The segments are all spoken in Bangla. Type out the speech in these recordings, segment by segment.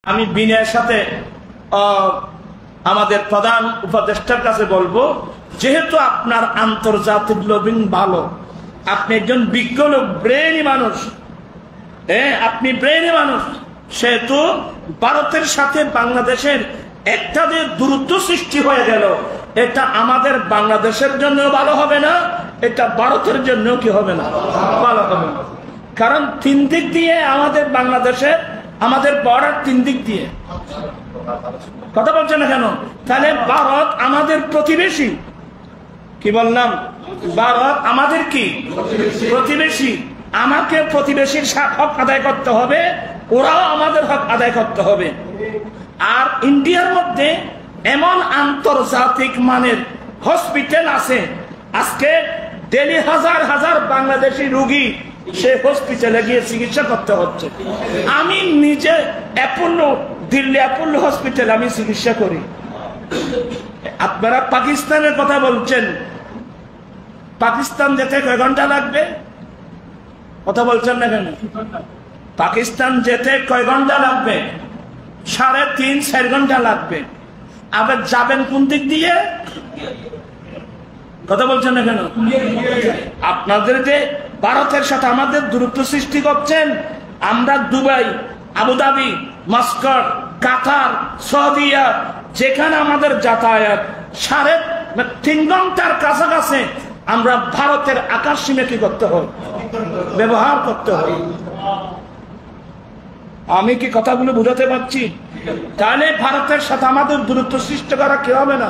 আমি বিনয়ের সাথে আমাদের প্রধান উপদেষ্টার কাছে বলবো, যেহেতু আপনার আন্তর্জাতিক লবিং ভালো, আপনি একজন বিজ্ঞ লোক, ব্রেইনি মানুষ, আপনি ব্রেইনি মানুষ, সেহেতু ভারতের সাথে বাংলাদেশের একটা যে দূরত্ব সৃষ্টি হয়ে গেল, এটা আমাদের বাংলাদেশের জন্য ভালো হবে না, এটা ভারতের জন্য কি হবে না, ভালো হবে না। কারণ তিন দিক দিয়ে আমাদের বাংলাদেশের, আমাদের বর্ডার তিন দিক দিয়ে, কথা বলছে না কেন? তাহলে ভারত আমাদের প্রতিবেশী, কি বললাম, ভারত আমাদের কি প্রতিবেশী, আমাকে প্রতিবেশীর হক আদায় করতে হবে, ওরাও আমাদের হক আদায় করতে হবে। আর ইন্ডিয়ার মধ্যে এমন আন্তর্জাতিক মানের হসপিটাল আছে, আজকে ডেলি হাজার হাজার বাংলাদেশি রোগী সে হসপিটালে গিয়ে চিকিৎসা করতে হচ্ছে। আমি নিজে দিল্লি অ্যাপোলো হসপিটাল আমি চিকিৎসা করি। আপনারা পাকিস্তানের কথা বলছেন, পাকিস্তান যেতে কয় ঘন্টা লাগবে? কথা বলছেন না কেন? পাকিস্তান যেতে কয় ঘন্টা লাগবে? 3.5-4 ঘন্টা লাগবে। আবার যাবেন কোন দিক দিয়ে? কথা বলছেন না কেন? আপনাদের যে ভারতের সাথে আমাদের দূরত্ব সৃষ্টি করছেন, আমরা দুবাই, আবুধাবি, মাস্কট, কাতার, সৌদিয়া, যেখানে আমাদের যাতায়াত 3.5 ঘন্টার কাছাকাছি, আমরা ভারতের আকাশ সীমা কি করতে হয়, ব্যবহার করতে হয়। আমি কি কথাগুলো বুঝাতে পারছি? তাহলে ভারতের সাথে আমাদের দূরত্ব সৃষ্টি করা কি হবে না,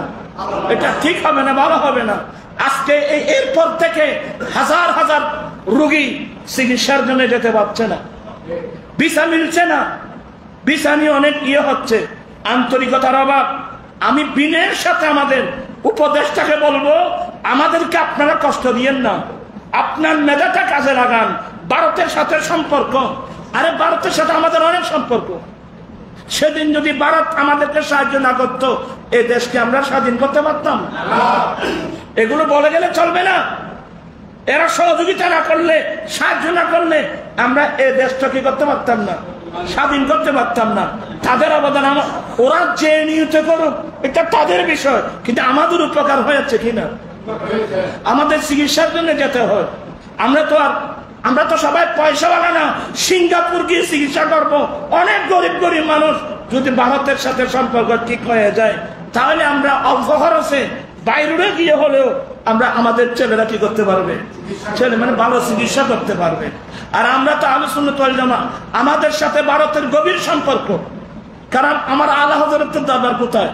এটা ঠিক হবে না, ভালো হবে না। আজকে এরপর থেকে হাজার হাজার রোগী চিকিৎসার জন্য যেতে পারছে না, ভিসা মিলছে না, ভিসা নিয়ে অনেক হচ্ছে, আন্তরিকতার অভাব। আমি বিনয়ের সাথে আমাদের উপদেষ্টাকে বলবো, আমাদেরকে আপনারা কষ্ট দিয়েন না, আপনার মেধাটা কাজে লাগান। ভারতের সাথে সম্পর্ক, আরে ভারতের সাথে আমাদের অনেক সম্পর্ক। সেদিন যদি ভারত আমাদেরকে সাহায্য না করতো, এই দেশকে আমরা স্বাধীন করতে পারতাম? এগুলো বলে গেলে চলবে না। এরা সহযোগিতা না করলে, সাহায্য না করলে আমরা এই দেশটা কি করতে পারতাম না, স্বাধীন করতে পারতাম না। তাদের অবদান, ওরা যে নিয়ত করুক এটা তাদের বিষয়, কিন্তু আমাদের উপকার হয়েছে কিনা? আমাদের চিকিৎসার জন্য যেতে হয়। আমরা তো সবাই পয়সাওয়ালা না, সিঙ্গাপুর গিয়ে চিকিৎসা করবো। অনেক গরিব গরিব মানুষ, যদি ভারতের সাথে সম্পর্ক ঠিক হয়ে যায়, তাহলে আমরা অল্প খরচে বাইরে গিয়ে হলেও আমরা আমাদের ছেলেরা কি করতে পারবে, ছেলে মানে ভালো চিকিৎসা করতে পারবে। আর আমরা তো আহলে সুন্নাত ওয়াল জামাত, আমাদের সাথে ভারতের গভীর সম্পর্ক। কারণ আমার আলা হযরতের দরবার কোথায়?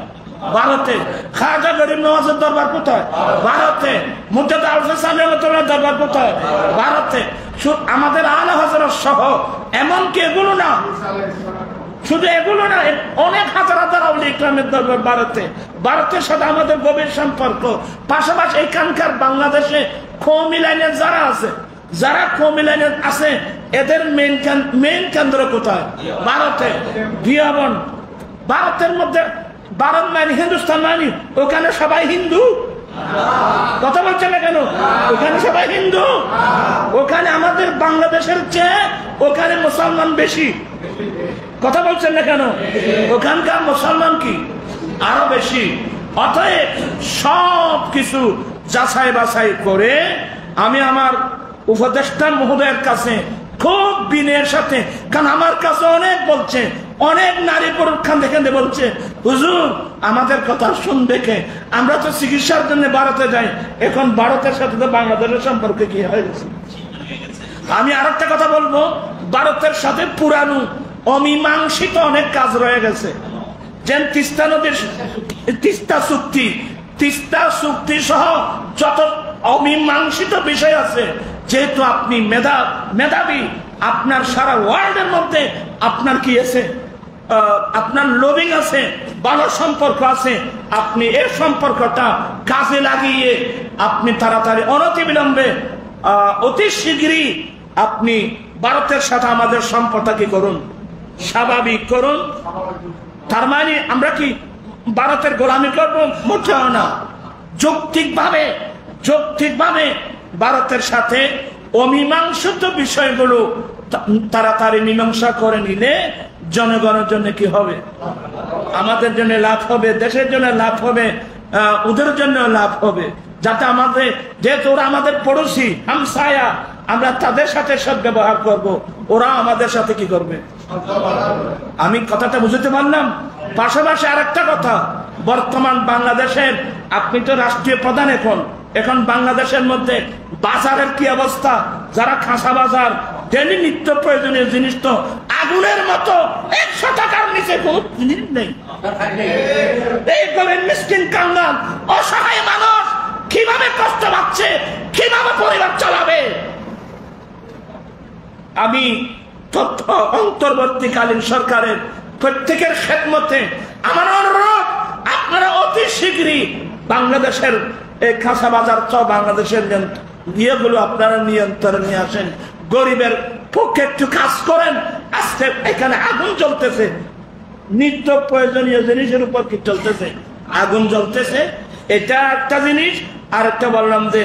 ভারতে। খাজা গরিব নওয়াজের দরবার কোথায়? ভারতে। মুর্তজা আল-হোসেন রহমাতুল্লাহর দরবার কোথায়? ভারতে। আমাদের আলা হযরত সহ, এমনকি এগুলো না, শুধু এগুলো না, অনেক হাজার হাজার আউলিয়া ইকরামের দরবার ভারতে। ভারতের সাথে আমাদের গভীর সম্পর্ক। পাশাপাশি এখানকার বাংলাদেশে কওমি লাইনের যারা আছে, যারা কওমি লাইনের আছে, এদের মেইন কেন্দ্র কোথায়? ভারতে। বিয়াবন। ভারতের মধ্যে, ভারত মানে হিন্দুস্তান মানে ওখানে সবাই হিন্দু? কথা বলছে না কেন? ওখানে সবাই হিন্দু। ওখানে আমাদের বাংলাদেশের চেয়ে ওখানে মুসলমান বেশি। কথা বলছেন না কেন? ওখানকার মুসলমান কি আরো বেশি। অতএব সব কিছু যাচাই বাছাই করে আমি আমার উপদেষ্টা মহোদয়ের কাছে খুব বিনয়ের সাথে, কারণ আমার কাছে অনেক বলছে, অনেক নারী পুরুষ কাঁদে বলছে, হুজুর আমাদের কথা শুনবে কে? আমরা তো চিকিৎসার জন্য ভারতে যাই, এখন ভারতের সাথে তো বাংলাদেশের সম্পর্কে কি হয়ে গেছে। আমি আর একটা কথা বলবো, ভারতের সাথে পুরানো অমীমাংসিত অনেক কাজ রয়ে গেছে। যেন তিস্তা নদীর তিস্তা চুক্তি সহ যত অমীমাংসিত বিষয় আছে, যেহেতু আপনি মেধাবী, আপনার সারা ওয়ার্ল্ডের মধ্যে আপনার কি আছে, আপনার লবিং আছে, ভালো সম্পর্ক আছে, আপনি এই সম্পর্কটা কাজে লাগিয়ে আপনি তাড়াতাড়ি অনতিবিলম্বে অতি শীঘ্রই আপনি ভারতের সাথে আমাদের সম্পর্কটা কি করুন, স্বাভাবিক করুন। তার মানে আমরা কি ভারতের গোলামি করবো? মোটেও না। যৌক্তিকভাবে ভারতের সাথে অমীমাংসিত বিষয়গুলো তাড়াতাড়ি মীমাংসা করে নিলে জনগণের জন্য কি হবে? আমাদের জন্য লাভ হবে, দেশের জন্য লাভ হবে, ওদের জন্য লাভ হবে। যাতে আমাদের, যেহেতু ওরা আমাদের পড়োশি, হামসায়া, আমরা তাদের সাথে সদ্ব্যবহার করব, ওরা আমাদের সাথে কি করবে? আমি কথাটা বুঝতে পারলাম। পাশাপাশি আরেকটা কথা, বর্তমান বাংলাদেশের, আপনি তো রাষ্ট্রীয় প্রধান, এখন বাংলাদেশের মধ্যে বাজারের কি অবস্থা? যারা খাসা বাজার, ডেলি নিত্য প্রয়োজনীয় জিনিস তো আগুনের মতো 100 টাকার নিচে কোন জিনিস নেই। এই গরিব মিসকিন কাঙ্গাল অসহায় মানুষ কিভাবে কষ্ট পাচ্ছে, কিভাবে পরিবার চালাবে? আমি তথ্য অন্তর্বর্তীকালীন সরকারের প্রত্যেকের খেদমতে আমার অনুরোধ, আপনারা অতি শীঘ্রই বাংলাদেশের এই খাসা বাজার বাংলাদেশের ইয়েগুলো আপনারা নিয়ন্ত্রণে নিয়ে আসেন। গরিবের পক্ষে একটু কাজ করেন। আজকে এখানে আগুন জ্বলতেছে, নিত্য প্রয়োজনীয় জিনিসের উপর কি চলতেছে? আগুন জ্বলতেছে। এটা একটা জিনিস। আর একটা বললাম যে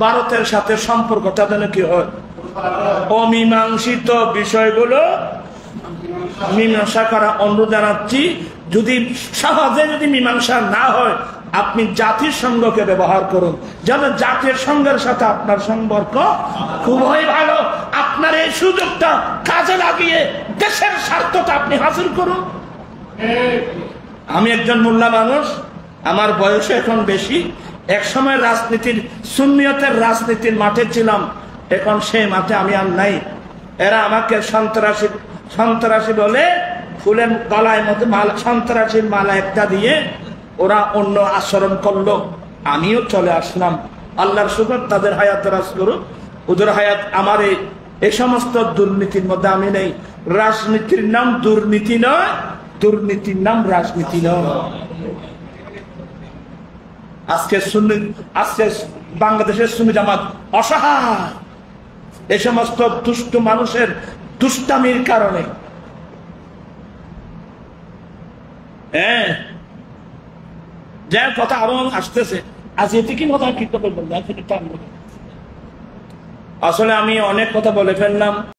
ভারতের সাথে সম্পর্কটা যেন কি হয়, অমীমাংসিত বিষয়গুলো মীমাংসা করা অনুরোধ জানাচ্ছি। যদি সহজে যদি মীমাংসা না হয়, আপনি জাতিসংঘকে ব্যবহার করুন, যেন জাতীয় সংঘের সাথে আপনার সম্পর্ক খুবই ভালো। আপনার এই সুযোগটা কাজে লাগিয়ে দেশের স্বার্থটা আপনি হাসিল করুন। আমি একজন মোল্লা মানুষ, আমার বয়স এখন বেশি। এক সময় রাজনীতির, সুন্নিয়তের রাজনীতির মাঠে ছিলাম, এখন সেই মাঠে আমি আর নাই। এরা আমাকে সন্ত্রাসী সন্ত্রাসী বলে, ফুলের গলায় মধ্যে সন্ত্রাসীর মালা একটা দিয়ে ওরা অন্য আচরণ করলো। আমিও চলে আসলাম। আল্লাহর শুকর, তাদের হায়াত দরাজ করুন, ওদের হায়াত। আমার এই সমস্ত দুর্নীতির মধ্যে আমি নেই। রাজনীতির নাম দুর্নীতি নয়, দুর্নীতির নাম রাজনীতি নয়। আজকে বাংলাদেশের সুন্নি জামাত অসহায় এই সমস্ত দুষ্ট মানুষের দুষ্টামির কারণে। হ্যাঁ, যার কথা আরো আসতেছে। আজ এতে কি কথা কি বলবেন? আসলে আমি অনেক কথা বলে ফেললাম।